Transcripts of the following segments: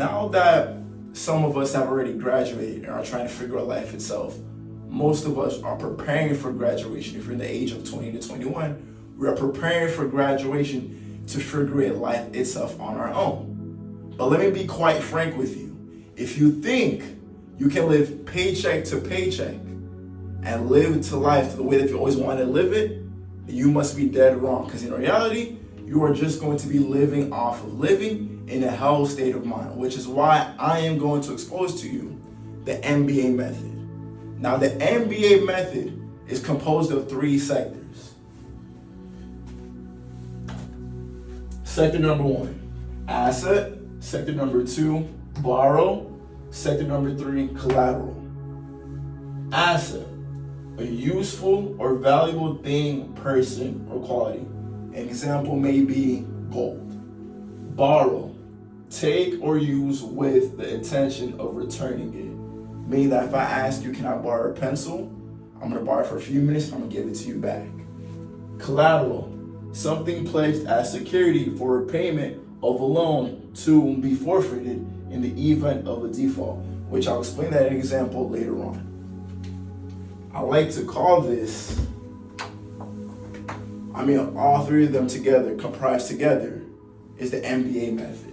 Now that some of us have already graduated and are trying to figure out life itself, most of us are preparing for graduation. If you're in the age of 20 to 21, we are preparing for graduation to figure out life itself on our own. But let me be quite frank with you. If you think you can live paycheck to paycheck and live to life the way that you always wanted to live it, you must be dead wrong. Because in reality, you are just going to be living off of living in a hell state of mind, which is why I am going to expose to you the MBA method. Now, the MBA method is composed of 3 sectors. Sector number 1, asset. Sector number 2, borrow. Sector number 3, collateral. Asset, a useful or valuable thing, person, or quality. An example may be gold. Borrow, take or use with the intention of returning it. Meaning that if I ask you, can I borrow a pencil? I'm going to borrow it for a few minutes and I'm going to give it to you back. Collateral, something pledged as security for repayment of a loan to be forfeited in the event of a default, which I'll explain that in an example later on. I like to call this, all 3 of them together, comprised together, is the MBA method.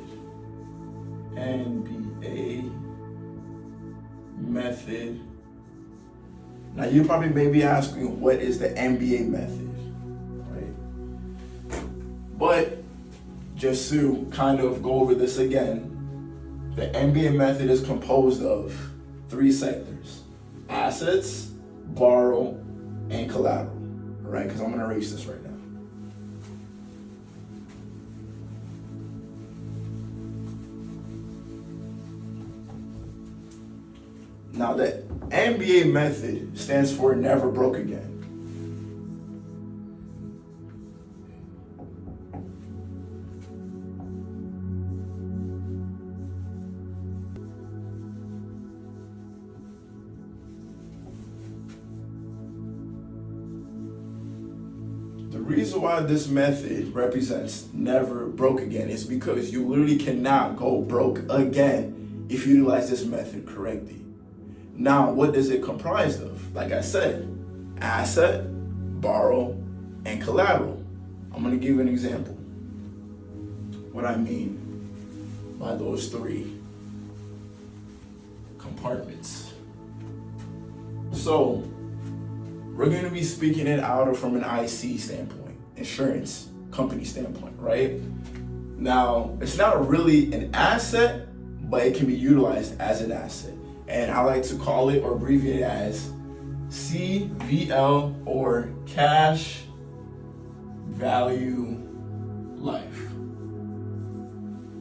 MBA method. Now you probably may be asking, what is the MBA method, right? But just to kind of go over this again, the MBA method is composed of 3 sectors: assets, borrow, and collateral. All right, because I'm going to erase this right now. Now, the MBA method stands for never broke again. The reason why this method represents never broke again is because you literally cannot go broke again if you utilize this method correctly. Now, what does it comprise of? Like I said, asset, borrow, and collateral. I'm going to give you an example. What I mean by those 3 compartments. So, we're going to be speaking it out from an IC standpoint, insurance company standpoint, right? Now, it's not really an asset, but it can be utilized as an asset. And I like to call it or abbreviate it as CVL, or cash value life.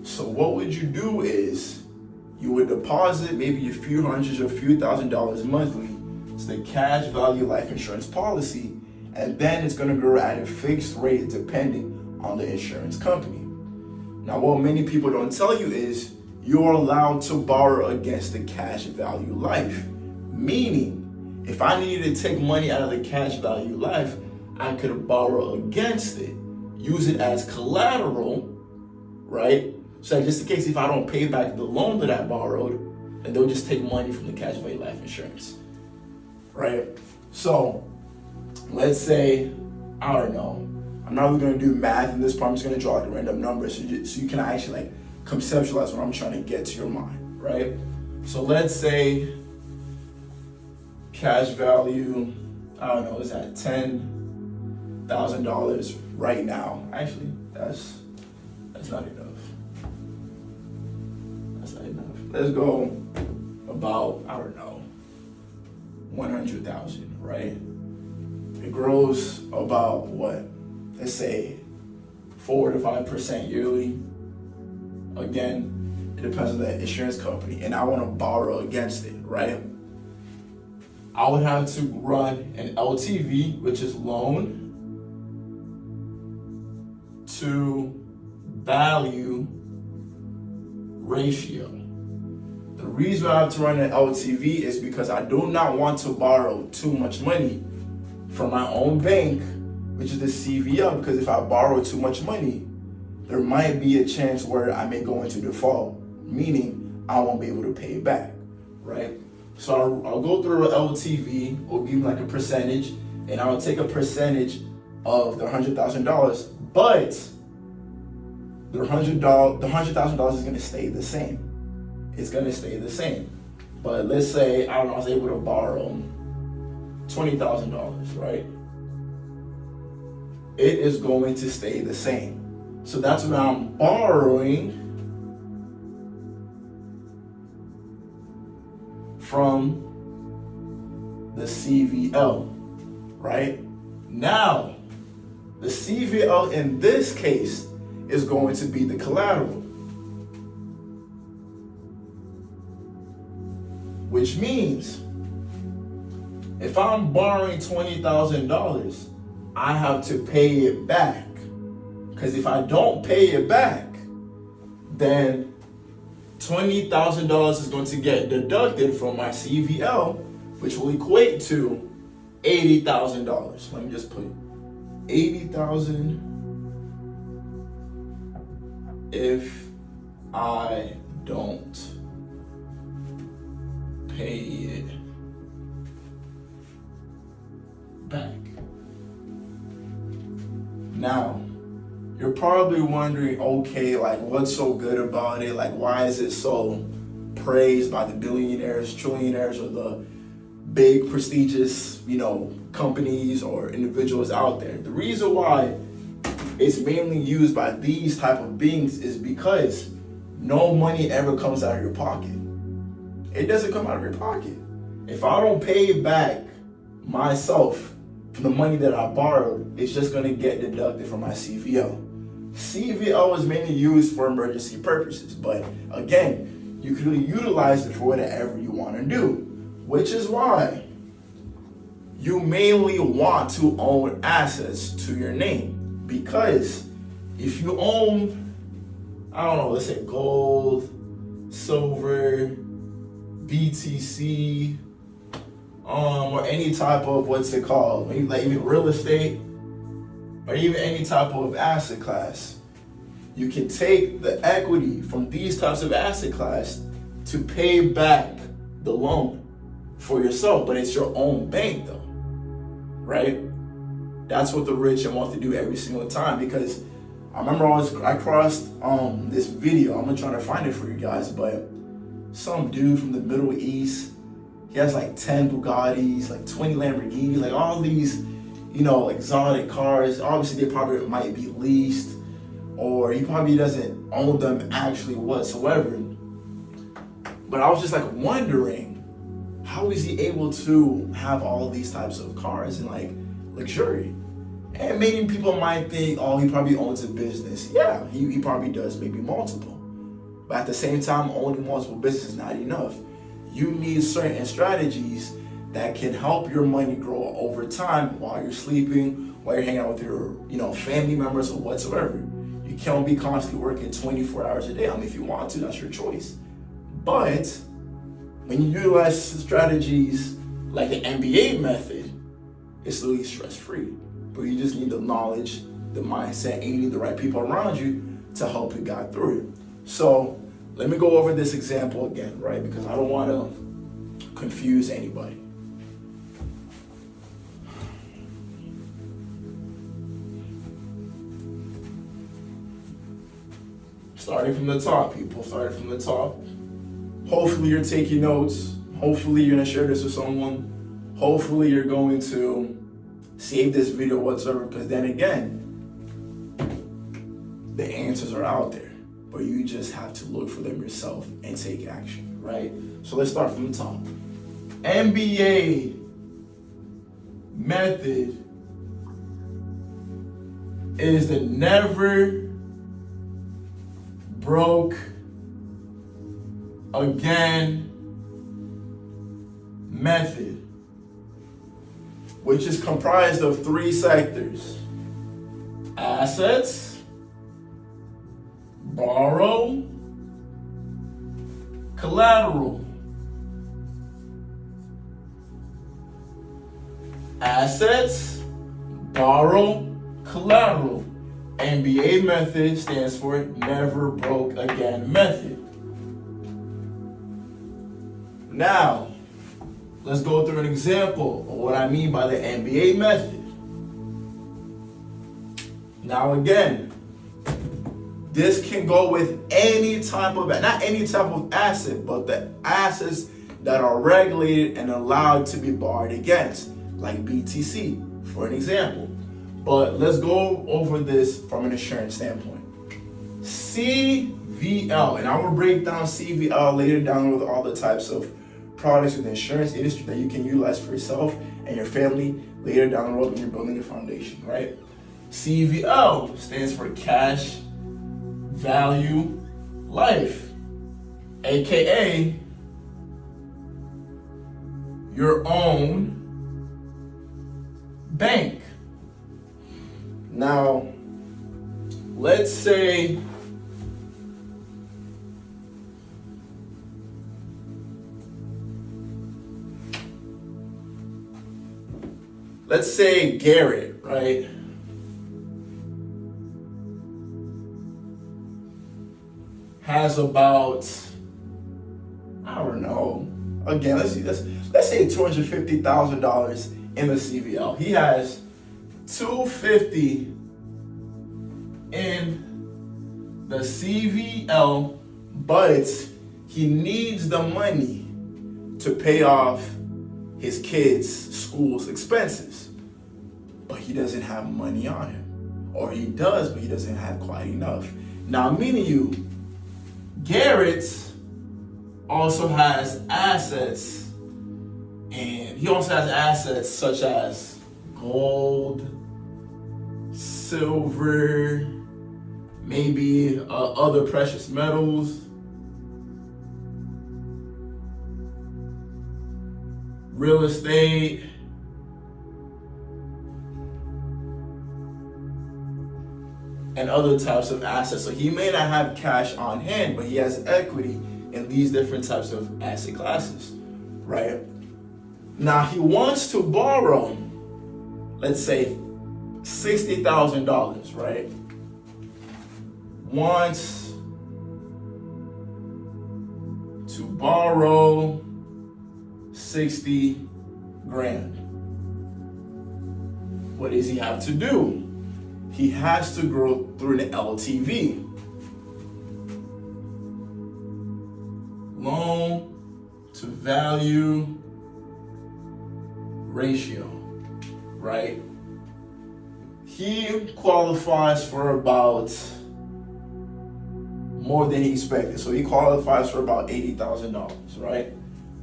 So what would you do is you would deposit maybe a few hundreds or a few $1,000s monthly to the cash value life insurance policy, and then it's going to grow at a fixed rate depending on the insurance company. Now, what many people don't tell you is you're allowed to borrow against the cash value life. Meaning, if I needed to take money out of the cash value life, I could borrow against it, use it as collateral, right? So just in case if I don't pay back the loan that I borrowed, and they'll just take money from the cash value life insurance, right? So let's say, I don't know, I'm not really gonna do math in this part, I'm just gonna draw like a random number so you can actually conceptualize what I'm trying to get to your mind, right? So let's say cash value, I don't know, is at $10,000 right now. Actually, that's not enough. That's not enough. Let's go about, I don't know, 100,000, right? It grows about what? Let's say 4 to 5% yearly. Again, it depends on the insurance company, and I want to borrow against it, right? I would have to run an LTV, which is loan to value ratio. The reason I have to run an LTV is because I do not want to borrow too much money from my own bank, which is the CVL, because if I borrow too much money, there might be a chance where I may go into default, meaning I won't be able to pay it back, right? So I'll go through an LTV, or give me like a percentage, and I'll take a percentage of the $100,000, but the $100,000 is gonna stay the same. It's gonna stay the same. But let's say, I don't know, I was able to borrow $20,000, right? It is going to stay the same. So that's when I'm borrowing from the CVL, right? Now, the CVL in this case is going to be the collateral, which means if I'm borrowing $20,000, I have to pay it back. Because if I don't pay it back, then $20,000 is going to get deducted from my CVL, which will equate to $80,000. Let me just put $80,000 if I don't pay it back. Now, you're probably wondering, okay, like what's so good about it? Like, why is it so praised by the billionaires, trillionaires, or the big prestigious, companies or individuals out there? The reason why it's mainly used by these type of beings is because no money ever comes out of your pocket. It doesn't come out of your pocket. If I don't pay back myself for the money that I borrowed, it's just gonna get deducted from my CVL. CVL is mainly used for emergency purposes, but again, you can really utilize it for whatever you want to do, which is why you mainly want to own assets to your name. Because if you own, I don't know, let's say gold, silver, BTC, or any type of, like even real estate, or even any type of asset class, you can take the equity from these types of asset class to pay back the loan for yourself, but it's your own bank though, right? That's what the rich and want to do every single time. Because I remember I crossed this video, I'm gonna try to find it for you guys, but some dude from the Middle East, he has like 10 Bugattis, like 20 Lamborghinis, like all these exotic cars. Obviously they probably might be leased, or he probably doesn't own them actually whatsoever. But I was just like wondering, how is he able to have all these types of cars and like luxury? And many people might think, oh, he probably owns a business. Yeah, he probably does, maybe multiple. But at the same time, owning multiple businesses is not enough. You need certain strategies that can help your money grow over time while you're sleeping, while you're hanging out with your family members or whatsoever. You can't be constantly working 24 hours a day. I mean, if you want to, that's your choice. But when you utilize strategies like the MBA method, it's really stress-free. But you just need the knowledge, the mindset, and you need the right people around you to help you guide through it. So let me go over this example again, right? Because I don't want to confuse anybody. Starting from the top, people. Starting from the top. Hopefully you're taking notes. Hopefully you're going to share this with someone. Hopefully you're going to save this video whatsoever, because then again, the answers are out there. But you just have to look for them yourself and take action, right? So let's start from the top. MBA method is the never broke again method, which is comprised of 3 sectors: assets, borrow, collateral. Assets, borrow, collateral. MBA method stands for never broke again method. Now, let's go through an example of what I mean by the NBA method. Now again, this can go with any type of, not any type of asset, but the assets that are regulated and allowed to be borrowed against, like BTC, for an example. But let's go over this from an insurance standpoint. C.V.L, and I will break down C.V.L later down with all the types of products in the insurance industry that you can utilize for yourself and your family later down the road when you're building your foundation, right? C.V.L stands for cash value life, aka your own bank. Now, let's say Garrett, right? Has about, I don't know, again, let's say $250,000 in the C.V.L. He has $250 in the C.V.L, but he needs the money to pay off his kids' school's expenses, but he doesn't have money on him, or he does, but he doesn't have quite enough. Now, meaning you, Garrett also has assets, and he also has assets such as gold, silver, maybe other precious metals, real estate, and other types of assets. So he may not have cash on hand, but he has equity in these different types of asset classes, right? Now he wants to borrow, let's say $60,000, right? Wants to borrow 60 grand. What does he have to do? He has to go through an LTV, loan to value ratio, right? He qualifies for about more than he expected. So he qualifies for about $80,000, right?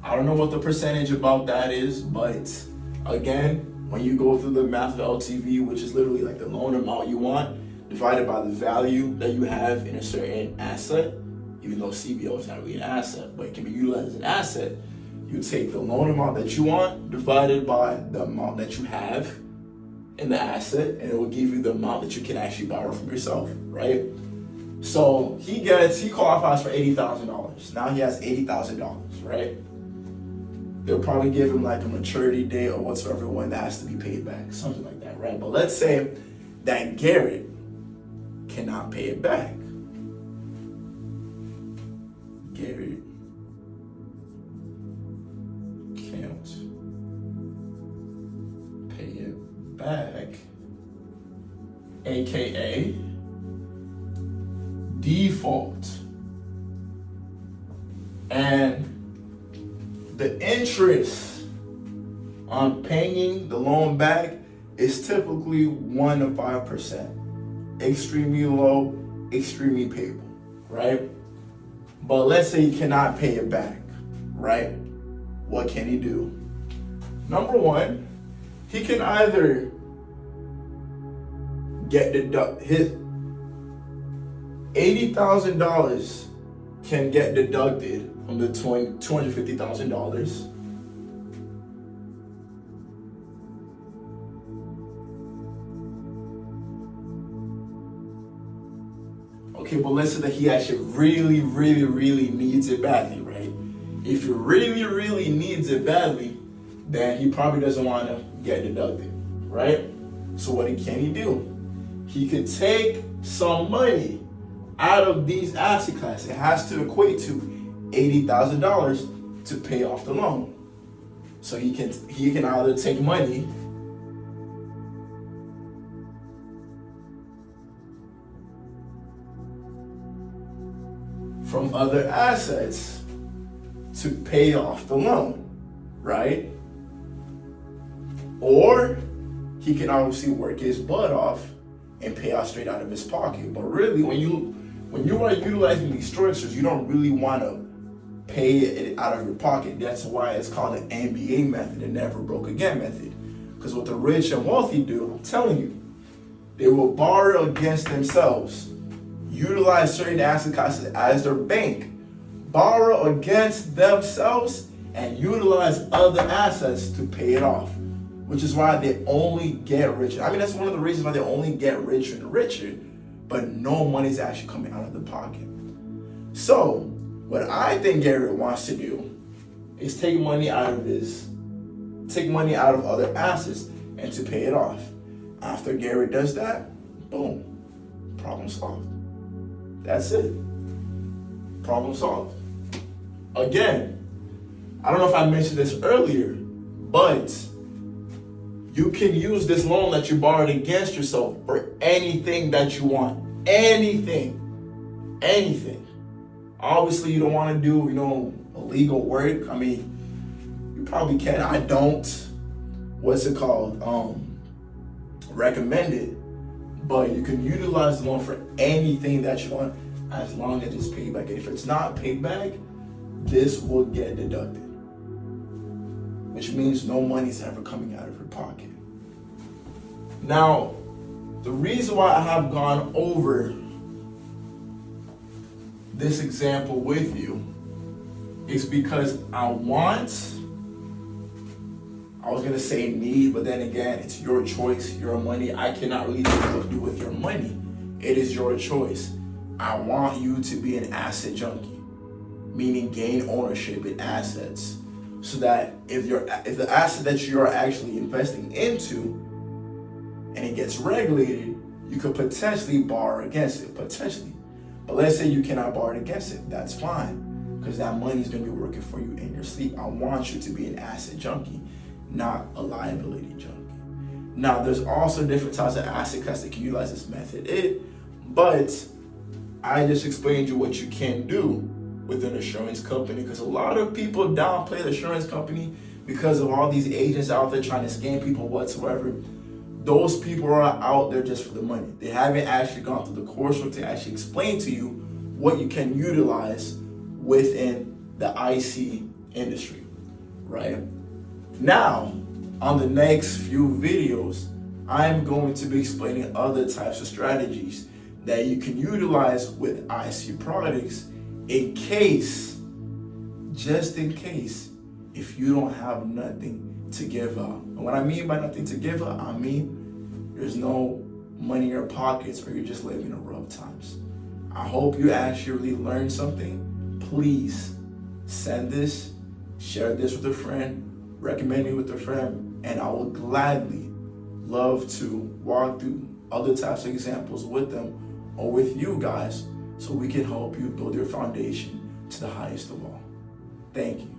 I don't know what the percentage about that is, but again, when you go through the math of LTV, which is literally like the loan amount you want, divided by the value that you have in a certain asset, even though C.V.L is not really an asset, but it can be utilized as an asset, you take the loan amount that you want divided by the amount that you have in the asset, and it will give you the amount that you can actually borrow from yourself, right? So he qualifies for $80,000. Now he has $80,000, right? They'll probably give him like a maturity date or whatsoever when that has to be paid back, something like that, right? But let's say that Garrett cannot pay it back. Garrett can't pay it back, aka default. And the interest on paying the loan back is typically 1 to 5%. Extremely low, extremely payable, right? But let's say he cannot pay it back, right? What can he do? Number one, he can either get his $80,000 can get deducted from the $250,000. Okay, but let's say that he actually really, really, really needs it badly, right? If he really, really needs it badly, then he probably doesn't want to get deducted, right? So what can he do? He could take some money out of these asset classes. It has to equate to $80,000 to pay off the loan. So he can either take money from other assets to pay off the loan, right? Or he can obviously work his butt off and pay out straight out of his pocket. But really, when you are utilizing these structures, you don't really want to pay it out of your pocket. That's why it's called the NBA method, the never broke again method. Because what the rich and wealthy do, I'm telling you, they will borrow against themselves, utilize certain asset classes as their bank, borrow against themselves, and utilize other assets to pay it off. Which is why they only get richer. I mean, that's one of the reasons why they only get richer and richer, but no money's actually coming out of the pocket. So, what I think Gary wants to do is take money out of other assets and to pay it off. After Gary does that, boom, problem solved. That's it. Problem solved. Again, I don't know if I mentioned this earlier, but you can use this loan that you borrowed against yourself for anything that you want. Anything. Obviously, you don't want to do, illegal work. I mean, you probably can. I don't. What's it called? Recommend it. But you can utilize the loan for anything that you want as long as it's paid back. If it's not paid back, this will get deducted, which means no money's ever coming out of your pocket. Now, the reason why I have gone over this example with you is because I was going to say need, but then again, it's your choice, your money. I cannot really tell you what to do with your money. It is your choice. I want you to be an asset junkie, meaning gain ownership in assets, so that if the asset that you are actually investing into and it gets regulated, you could potentially borrow against it, potentially. But let's say you cannot borrow against it, that's fine, because that money is going to be working for you in your sleep. I want you to be an asset junkie, not a liability junkie. Now, there's also different types of asset class that can utilize this method, but I just explained to you what you can do with an insurance company, because a lot of people downplay the insurance company because of all these agents out there trying to scam people whatsoever. Those people are out there just for the money. They haven't actually gone through the coursework to actually explain to you what you can utilize within the IC industry, right? Now, on the next few videos, I'm going to be explaining other types of strategies that you can utilize with IC products just in case, if you don't have nothing to give out. And what I mean by nothing to give out, I mean there's no money in your pockets or you're just living in rough times. I hope you actually really learned something. Please send this, share this with a friend, recommend me with a friend, and I will gladly love to walk through other types of examples with them or with you guys so we can help you build your foundation to the highest of all. Thank you.